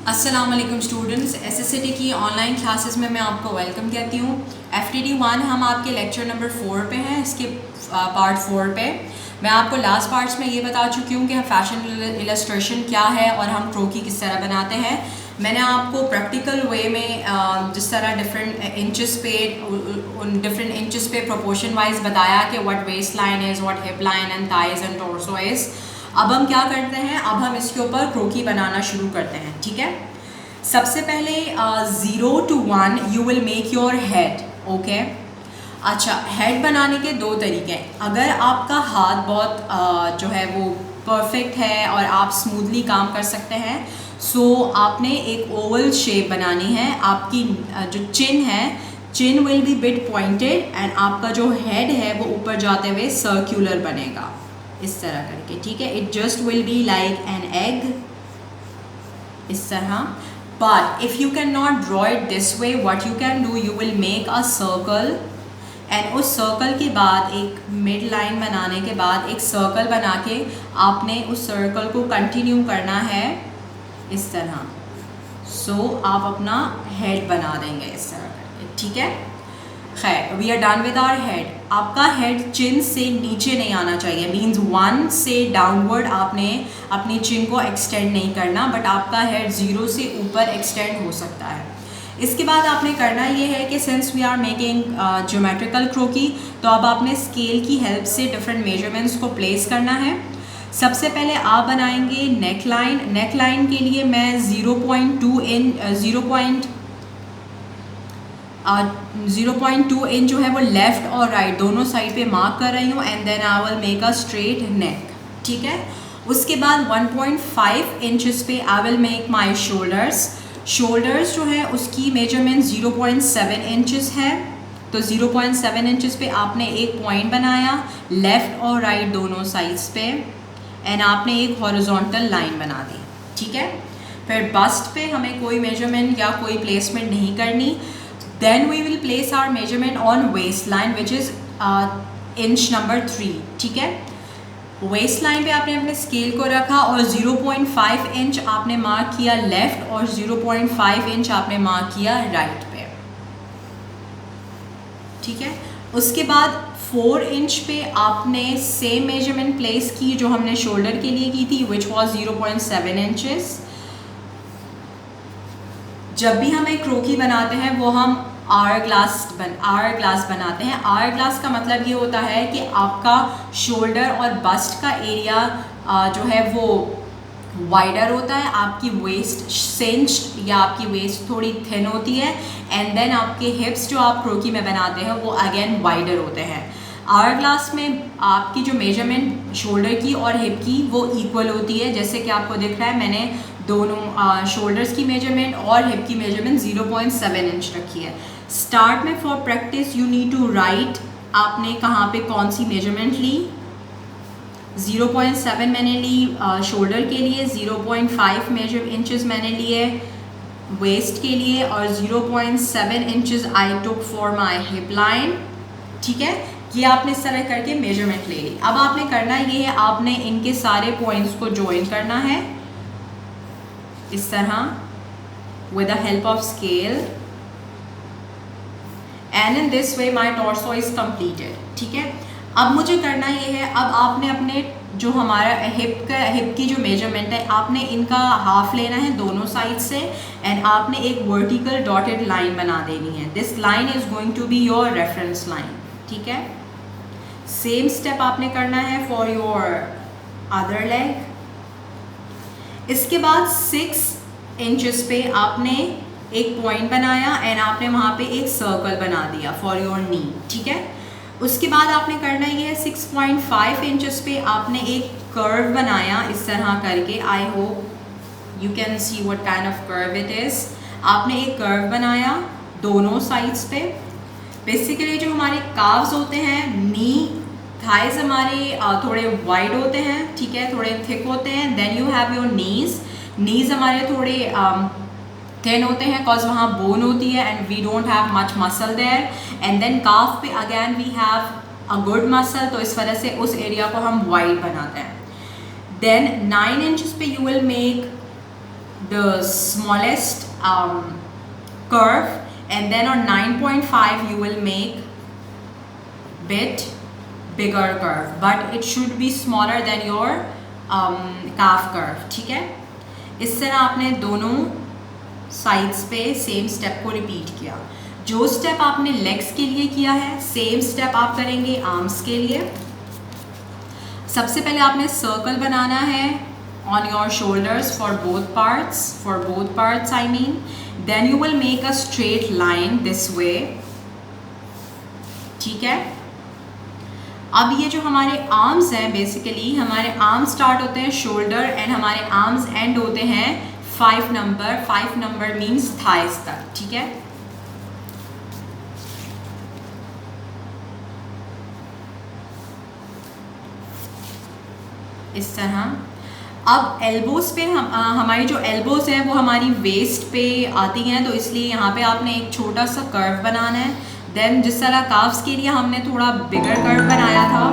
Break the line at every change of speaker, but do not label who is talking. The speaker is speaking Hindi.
अस्सलाम वालेकुम स्टूडेंट्स, एसएससीटी की ऑनलाइन क्लासेस में मैं आपको वेलकम कहती हूँ। एफटीडी 1 हम आपके लेक्चर नंबर 4 पे हैं, इसके पार्ट 4 पे। मैं आपको लास्ट पार्ट्स में ये बता चुकी हूँ कि हम फैशन इलस्ट्रेशन क्या है और हम क्रोकी किस तरह बनाते हैं। मैंने आपको प्रैक्टिकल वे में जिस तरह डिफरेंट इंचेस पे प्रोपोर्शन वाइज बताया कि what waist line is, what hip line and thighs and torso is. अब हम क्या करते हैं, अब हम इसके ऊपर क्रोकी बनाना शुरू करते हैं। ठीक है, सबसे पहले 0 to 1 you will make your head. Okay, अच्छा, हेड बनाने के दो तरीके हैं। अगर आपका हाथ बहुत जो है वो परफेक्ट है और आप स्मूथली काम कर सकते हैं, सो आपने एक ओवल शेप बनानी है। आपकी जो चिन है, chin will be bit pointed and आपका जो हेड है वो ऊपर जाते हुए सर्क्यूलर बनेगा इस तरह करके। ठीक है, it just will be like an egg, इस तरह। But if you can not draw it this way, what you can do, you will make a circle and उस सर्कल के बाद एक मिड लाइन बनाने के बाद एक सर्कल बना के आपने उस सर्कल को कंटिन्यू करना है इस तरह। सो आप अपना हेड बना देंगे इस तरह करके। ठीक है, खैर, we are done with our head. आपका हेड चिन से नीचे नहीं आना चाहिए, मीन्स 1 से डाउनवर्ड आपने अपनी चिन को एक्सटेंड नहीं करना, बट आपका हेड 0 से ऊपर एक्सटेंड हो सकता है। इसके बाद आपने करना ये है कि since we are making geometrical croquis, तो अब आपने स्केल की हेल्प से डिफरेंट मेजरमेंट्स को प्लेस करना है। सबसे पहले आप बनाएंगे नेक लाइन। नेक लाइन के लिए मैं 0.2 इंच जो है वो लेफ़्ट और राइट दोनों साइड पे मार्क कर रही हूँ and then I will make a straight neck. ठीक है, उसके बाद 1.5 इंचेस पे I will make my shoulders. Shoulders जो है उसकी मेजरमेंट 0.7 इंचेस है, तो 0.7 इंचेस पे आपने एक पॉइंट बनाया लेफ़्ट और राइट दोनों साइड्स पे एंड आपने एक हॉरिजॉन्टल लाइन बना दी। ठीक है, फिर बस्ट पे हमें कोई मेजरमेंट या कोई प्लेसमेंट नहीं करनी। Then we will place our measurement on waistline which is inch number 3. ठीक है, waistline पे आपने अपने स्केल को रखा और 0.5 इंच आपने मार्क किया लेफ्ट और 0.5 इंच आपने मार्क किया राइट पे। ठीक है, उसके बाद 4 इंच पे आपने सेम मेजरमेंट प्लेस की जो हमने शोल्डर के लिए की थी, which was 0.7 इंचेस। जब भी हम एक क्रोकी बनाते हैं वो हम आवर ग्लास बनाते हैं। आवर ग्लास का मतलब ये होता है कि आपका शोल्डर और बस्ट का एरिया जो है वो वाइडर होता है, आपकी वेस्ट सिंच्ड या आपकी वेस्ट थोड़ी थिन होती है एंड देन आपके हिप्स जो आप क्रोकी में बनाते हैं वो अगेन वाइडर होते हैं। आवर ग्लास में आपकी जो मेजरमेंट शोल्डर की और हिप की वो इक्वल होती है, जैसे कि आपको दिख रहा है मैंने दोनों शोल्डर्स की मेजरमेंट और हिप की मेजरमेंट 0.7 इंच रखी है। स्टार्ट में for practice you need to write आपने कहाँ पे कौन सी मेजरमेंट ली। 0.7 मैंने ली शोल्डर के लिए, 0.5 इंचेस मैंने लिए वेस्ट के लिए और 0.7 inches I took for my hip line. ठीक है, ये आपने इस तरह करके मेजरमेंट ले ली। अब आपने करना ये है, आपने इनके सारे पॉइंट्स को ज्वाइन करना है इस तरह with the help of scale and in this way my torso is completed. ठीक है, अब मुझे करना ये है, अब आपने अपने जो हमारा हिप की जो मेजरमेंट है आपने इनका हाफ लेना है दोनों साइड से एंड आपने एक वर्टिकल डॉटेड लाइन बना देनी है। This line is going to be your reference line. ठीक है, सेम स्टेप आपने करना है फॉर योर अदर लेग। इसके बाद 6 इंचेस पे आपने एक पॉइंट बनाया एंड आपने वहाँ पे एक सर्कल बना दिया फॉर योर नी। ठीक है, उसके बाद आपने करना ये है 6.5 इंचेस पे आपने एक कर्व बनाया इस तरह करके। I hope you can see what kind of curve it is. आपने एक कर्व बनाया दोनों साइड्स पे। बेसिकली जो हमारे काव्स होते हैं, नी थाइज हमारे थोड़े वाइड होते हैं, ठीक है, थोड़े थिक होते हैं। Then you have your knees हमारे थोड़े थिन होते हैं बिकॉज वहाँ बोन होती है and we don't have much muscle there. And then calf पे again we have a good muscle, तो इस वजह से उस एरिया को हम वाइड बनाते हैं। देन 9 इंचेस पे you will make the smallest curve, and then on 9.5 you will make bit bigger curve, but it should be smaller than your calf curve. ठीक है, इस तरह आपने दोनों साइड्स पे सेम स्टेप को रिपीट किया. जो स्टेप आपने लेग्स के लिए किया है सेम स्टेप आप करेंगे आर्म्स के लिए. सबसे पहले आपने सर्कल बनाना है on your shoulders for both parts I mean. Then you will make a straight line this way. ठीक है, अब ये जो हमारे आर्म्स हैं, बेसिकली हमारे आर्म्स स्टार्ट होते हैं शोल्डर एंड हमारे आर्म्स एंड होते हैं 5 नंबर मीन्स थाइस तक. ठीक है, इस तरह. अब एल्बोज पे हमारी जो एल्बोज हैं वो हमारी वेस्ट पे आती हैं, तो इसलिए यहाँ पे आपने एक छोटा सा कर्व बनाना है. देन जिस तरह काफ्स के लिए हमने थोड़ा बिगर कर्व बनाया था,